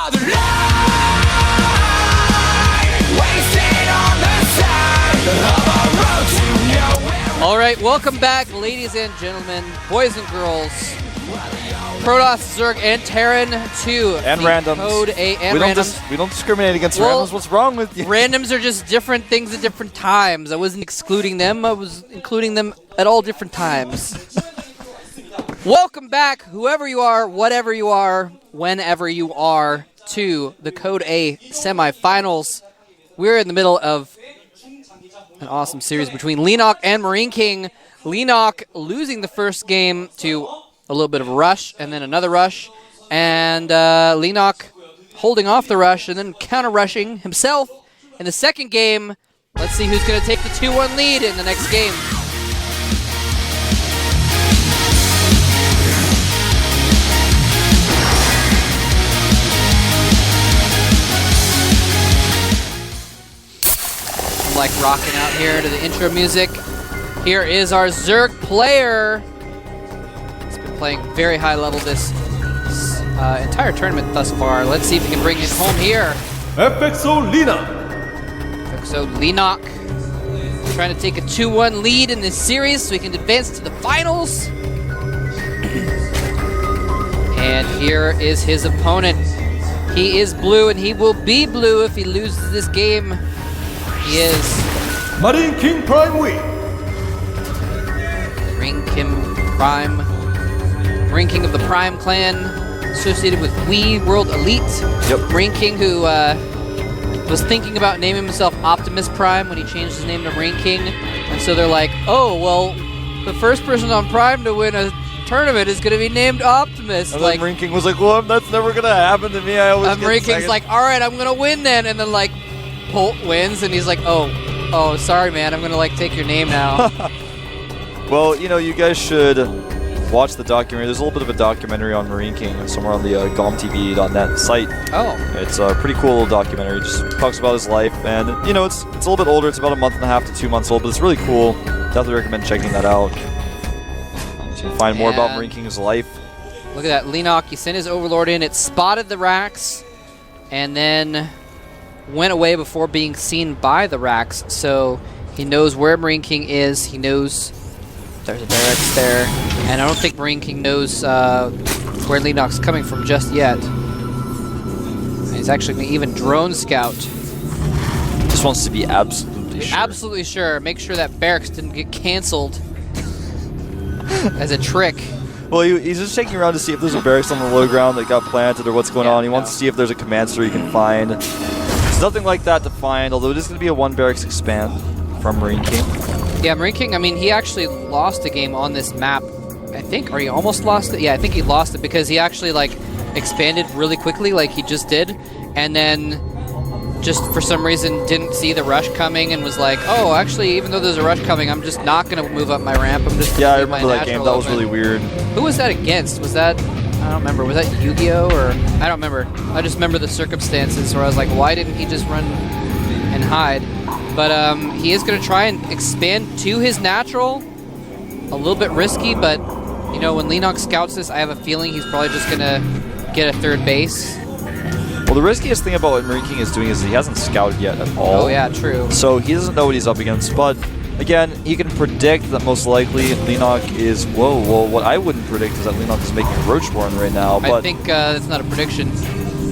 draw the line, wasted on the side of a road to nowhere. All right, welcome back, ladies and gentlemen, boys and girls. Protoss, Zerg, and Terran to and the randoms. Code A and randoms. We don't discriminate against Well, randoms. What's wrong with you? Randoms are just different things at different times. I wasn't excluding them. I was including them at all different times. Welcome back, whoever you are, whatever you are, whenever you are, to the Code A semifinals. We're in the middle of an awesome series between Leenock and MarineKing. Leenock losing the first game to a little bit of a rush and then another rush, and Leenock holding off the rush and then counter-rushing himself in the second game. Let's see who's going to take the 2-1 lead in the next game. I'm like rocking out here to the intro music. Here is our Zerg player. Playing very high level this entire tournament thus far. Let's see if we can bring it home here. FXO Leenock. FXO Leenock trying to take a 2-1 lead in this series so we can advance to the finals. And here is his opponent. He is blue and he will be blue if he loses this game. He is MarineKing Prime Week. MarineKing Prime. MarineKing of the Prime clan, associated with Wii World Elite. Yep. MarineKing, who was thinking about naming himself Optimus Prime when he changed his name to MarineKing. And so they're like, oh, well, the first person on Prime to win a tournament is going to be named Optimus. And like, then MarineKing was like, well, that's never going to happen to me. I always get MarineKing's second. like, all right, I'm going to win then. And then, like, Holt wins, and he's like, oh, sorry, man, I'm going to, like, take your name now. Well, you know, you guys should watch the documentary. There's a little bit of a documentary on MarineKing somewhere on the gomtv.net site. Oh. It's a pretty cool little documentary. It just talks about his life, and you know, it's a little bit older. It's about a month and a half to 2 months old, but it's really cool. Definitely recommend checking that out. So you can find more about MarineKing's life. Look at that, Leenock, he sent his Overlord in, it spotted the racks, and then went away before being seen by the racks, so he knows where MarineKing is, he knows there's a barracks there, and I don't think MarineKing knows where Leenock's coming from just yet. And he's actually going to even drone scout. Just wants to be absolutely sure. Absolutely sure. Make sure that barracks didn't get canceled as a trick. Well, he's just checking around to see if there's a barracks on the low ground that got planted or what's going on. He wants to see if there's a command center he can find. There's nothing like that to find, although it is going to be a one barracks expand from MarineKing. Yeah, MarineKing, I mean, he actually lost a game on this map, I think, or he almost lost it. Yeah, I think he lost it because he actually, like, expanded really quickly like he just did, and then just for some reason didn't see the rush coming and was like, oh, actually, even though there's a rush coming, I'm just not going to move up my ramp. I'm just Yeah, I leave my remember that game. That was open. really weird. Who was that against? Was that, I don't remember, was that Yu-Gi-Oh? Or, I don't remember. I just remember the circumstances where I was like, why didn't he just run and hide? But he is going to try and expand to his natural. A little bit risky, but, you know, when Leenock scouts this, I have a feeling he's probably just going to get a third base. Well, the riskiest thing about what MarineKing is doing is he hasn't scouted yet at all. Oh, yeah, true. So he doesn't know what he's up against, but again, he can predict that most likely Leenock is, well, what I wouldn't predict is that Leenock is making a Roachborn right now, but I think that's not a prediction.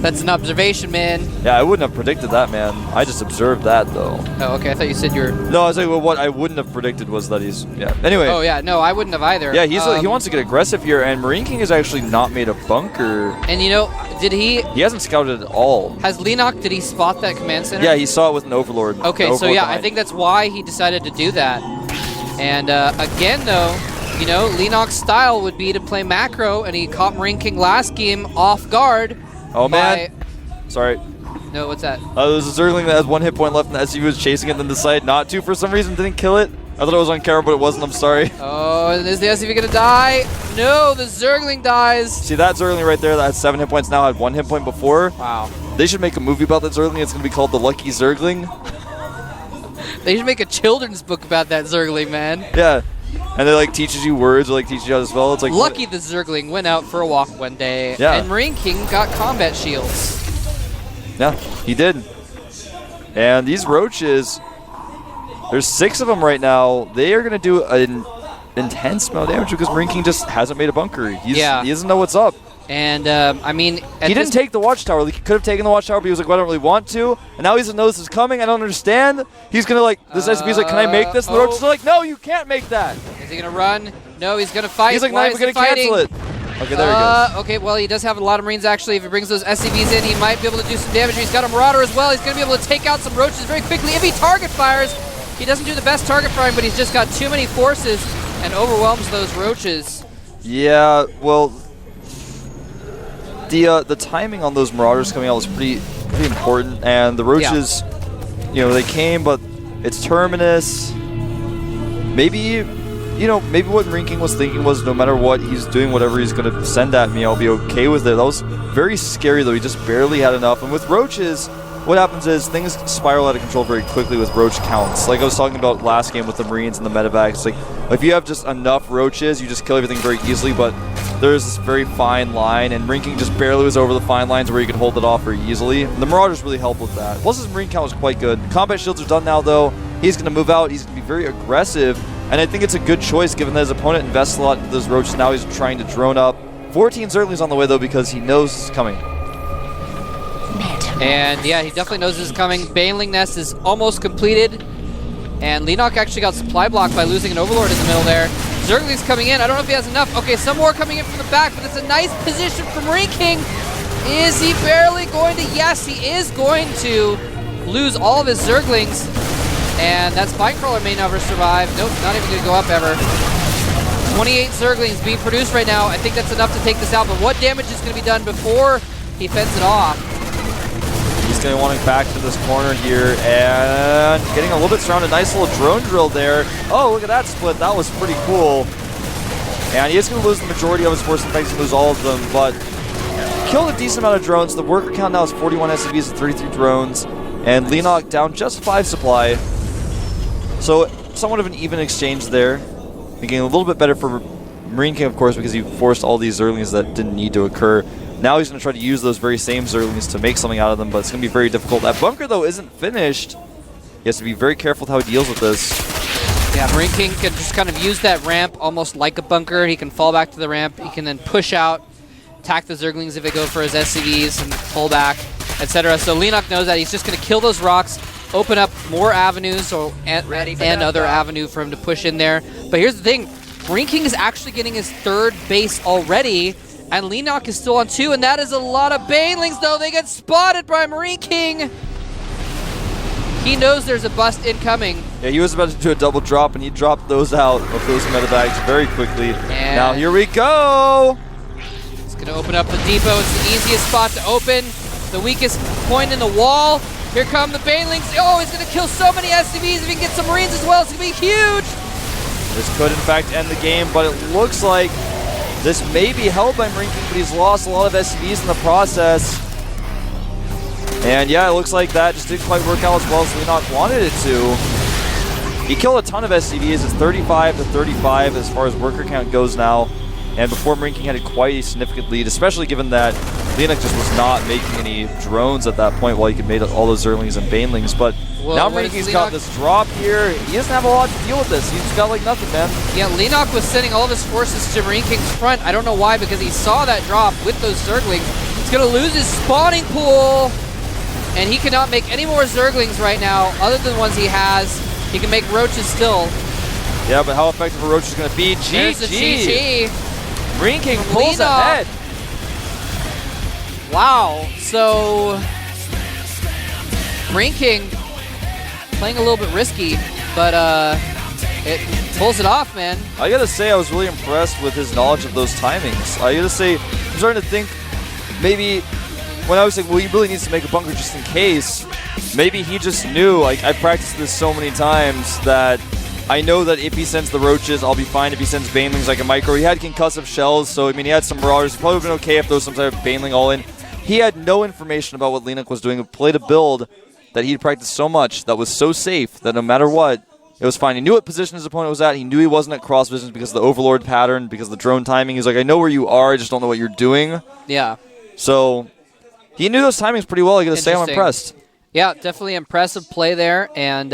That's an observation, man. yeah, I wouldn't have predicted that, man. I just observed that, though. Oh, okay, I thought you said you're... No, I was like, well, what I wouldn't have predicted was that he's, yeah. Anyway. Oh, yeah, no, I wouldn't have either. Yeah, he wants to get aggressive here, and MarineKing has actually not made a bunker. And, you know, did he... He hasn't scouted at all. Has Leenock, did he spot that command center? Yeah, he saw it with an Overlord. Okay, so yeah, I think that's why he decided to do that. And again, though, you know, Leenock's style would be to play macro, and he caught MarineKing last game off guard. Oh, man. Sorry. No, what's that? There's a Zergling that has 1 hit point left, and as he was chasing it, then decided not to for some reason, didn't kill it. I thought it was on camera, but it wasn't. I'm sorry. Oh, is the SCV gonna die? No, the Zergling dies. See that Zergling right there that had 7 hit points now had 1 hit point before? Wow. They should make a movie about that Zergling. It's going to be called The Lucky Zergling. They should make a children's book about that Zergling, man. Yeah. And they like teaches you words or like teaches you how to spell. It's like Lucky the Zergling went out for a walk one day, Yeah. and MarineKing got combat shields. Yeah, he did. And these roaches, there's 6 of them right now. They are going to do an intense amount of damage because MarineKing just hasn't made a bunker. He doesn't know what's up. And, I mean... He didn't take the watchtower. He could have taken the watchtower, but he was like, well, I don't really want to. And now he doesn't know this is coming. I don't understand. He's going to, like, this SCP's like, can I make this? And the roaches are like, no, you can't make that. Is he going to run? No, he's going to fight. He's like, Why not even going to cancel it. Okay, there he goes. Okay, well, he does have a lot of Marines, actually. If he brings those SCVs in, he might be able to do some damage. He's got a Marauder as well. He's going to be able to take out some roaches very quickly. If he target fires, he doesn't do the best target firing, but he's just got too many forces and overwhelms those roaches. Yeah, well, the timing on those Marauders coming out was pretty important, and the roaches, you know, they came, but it's Terminus. Maybe what MarineKing was thinking was no matter what he's doing, whatever he's going to send at me, I'll be okay with it. That was very scary, though. He just barely had enough. And with roaches, what happens is things spiral out of control very quickly with roach counts. Like I was talking about last game with the Marines and the medevacs. It's like if you have just enough roaches, you just kill everything very easily, but there's this very fine line, and MarineKing just barely was over the fine lines where you could hold it off very easily. And the Marauders really help with that. Plus his Marine count was quite good. Combat shields are done now, though. He's going to move out. He's going to be very aggressive. And I think it's a good choice given that his opponent invests a lot into those roaches. Now he's trying to drone up. 14 Zerglings on the way, though, because he knows it's coming. And yeah, he definitely knows this is coming. Baneling Nest is almost completed. And Leenock actually got supply blocked by losing an Overlord in the middle there. Zergling's coming in. I don't know if he has enough. Okay, some more coming in from the back, but it's a nice position for MarineKing. Is he barely going to? Yes, he is going to lose all of his Zerglings. And that Spinecrawler may never survive. Nope, not even going to go up ever. 28 Zerglings being produced right now. I think that's enough to take this out, but what damage is going to be done before he fends it off? He's going to want to back to this corner here and getting a little bit surrounded. Nice little drone drill there. Oh, look at that split. That was pretty cool. And he is going to lose the majority of his force. In fact, he's going to lose all of them, but killed a decent amount of drones. The worker count now is 41 SCVs and 33 drones. And Leenock down just 5 supply. So somewhat of an even exchange there. Making it a little bit better for MarineKing, of course, because he forced all these Zerglings that didn't need to occur. Now he's going to try to use those very same Zerglings to make something out of them, but it's going to be very difficult. That bunker, though, isn't finished. He has to be very careful with how he deals with this. Yeah, MarineKing can just kind of use that ramp almost like a bunker. He can fall back to the ramp. He can then push out, attack the Zerglings if they go for his SCVs and pull back, etc. So Leenock knows that he's just going to kill those rocks, open up more avenues and other avenue for him to push in there. But here's the thing. MarineKing is actually getting his 3rd base already, and Leenock is still on 2, and that is a lot of Banelings, though. They get spotted by MarineKing. He knows there's a bust incoming. Yeah, he was about to do a double drop, and he dropped those out of those medevacs very quickly. And now here we go. It's going to open up the depot. It's the easiest spot to open. The weakest point in the wall. Here come the Banelings. Oh, he's going to kill so many SCVs. If he can get some Marines as well, it's going to be huge. This could, in fact, end the game, but it looks like this may be held by MarineKing, but he's lost a lot of SCVs in the process. And yeah, it looks like that just didn't quite work out as well as Leenock wanted it to. He killed a ton of SCVs. It's 35 to 35 as far as worker count goes now. And before MarineKing had quite a significant lead, especially given that Leenock just was not making any drones at that point while he could make all those Zerglings and Banelings. But now MarineKing's got this drop here. He doesn't have a lot to deal with this. He's got like nothing, man. Yeah, Leenock was sending all of his forces to MarineKing's front. I don't know why, because he saw that drop with those Zerglings. He's going to lose his spawning pool, and he cannot make any more Zerglings right now other than the ones he has. He can make roaches still. Yeah, but how effective a roach is going to be? There's the GG. MarineKing pulls ahead. Wow. So MarineKing playing a little bit risky, but it pulls it off, man. I gotta say, I was really impressed with his knowledge of those timings. I gotta say, I'm starting to think maybe when I was like, well, he really needs to make a bunker just in case. Maybe he just knew. Like, I practiced this so many times that I know that if he sends the roaches, I'll be fine. If he sends Banelings like a micro, he had concussive shells, so I mean, he had some Marauders. Probably been okay if there was some type of Baneling all in. He had no information about what Leenock was doing. He played a build that he'd practiced so much that was so safe that no matter what, it was fine. He knew what position his opponent was at. He knew he wasn't at cross visions because of the Overlord pattern, because of the drone timing. He's like, I know where you are, I just don't know what you're doing. Yeah. So he knew those timings pretty well. I gotta say, I'm Interesting. impressed. Yeah, definitely impressive play there, and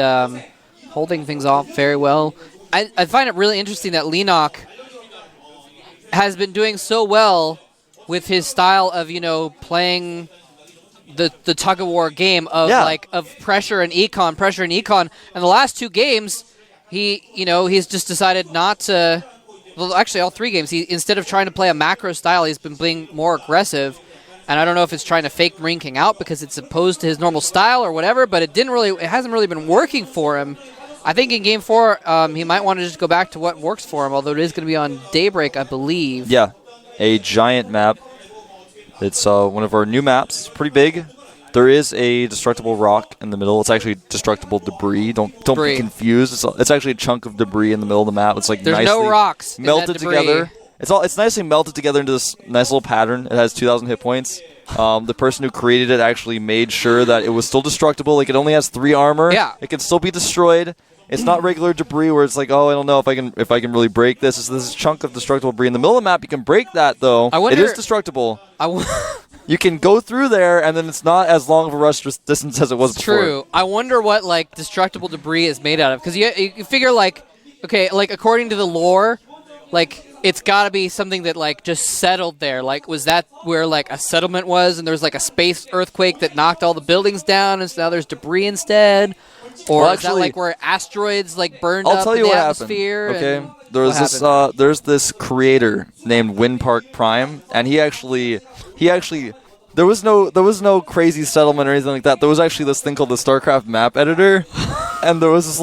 holding things off very well. I find it really interesting that Leenock has been doing so well with his style of, playing the tug of war game of of pressure and econ. And the last 2 games, he's just decided not to. Well, actually, all 3 games, instead of trying to play a macro style, he's been being more aggressive. And I don't know if it's trying to fake MarineKing out because it's opposed to his normal style or whatever, but it hasn't really been working for him. I think in Game 4, he might want to just go back to what works for him, although it is going to be on Daybreak, I believe. Yeah, a giant map. It's one of our new maps. It's pretty big. There is a destructible rock in the middle. It's actually destructible debris. Don't be confused. It's actually a chunk of debris in the middle of the map. It's like there's nicely no rocks melted in that debris. together. It's nicely melted together into this nice little pattern. It has 2,000 hit points. The person who created it actually made sure that it was still destructible. Like, it only has 3 armor. Yeah. It can still be destroyed. It's not regular debris where it's like, oh, I don't know if I can really break this. This is a chunk of destructible debris in the middle of the map. You can break that though. It is destructible. You can go through there, and then it's not as long of a rush distance as it was before. True. I wonder what destructible debris is made out of, because you figure according to the lore, it's got to be something that just settled there. Was that where a settlement was, and there was a space earthquake that knocked all the buildings down, and so now there's debris instead? Or is that where asteroids burned up in the atmosphere? Okay, there's this creator named Wind Park Prime, and he actually there was no crazy settlement or anything like that. There was actually this thing called the StarCraft map editor, and there was this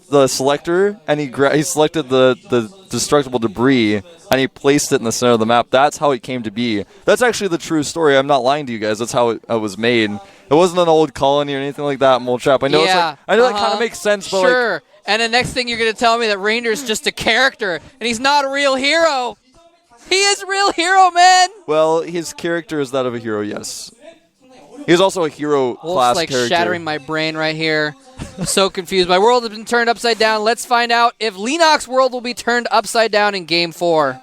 the selector, and he selected the destructible debris, and he placed it in the center of the map. That's how it came to be. That's actually the true story. I'm not lying to you guys. That's how it was made. It wasn't an old colony or anything like that, Mole Trap. I know that kind of makes sense, but sure. And the next thing you're going to tell me that Ranger's just a character, and he's not a real hero. He is a real hero, man. Well, his character is that of a hero, yes. He's also a hero class character. Shattering my brain right here. So confused. My world has been turned upside down. Let's find out if Leenock's world will be turned upside down in Game 4.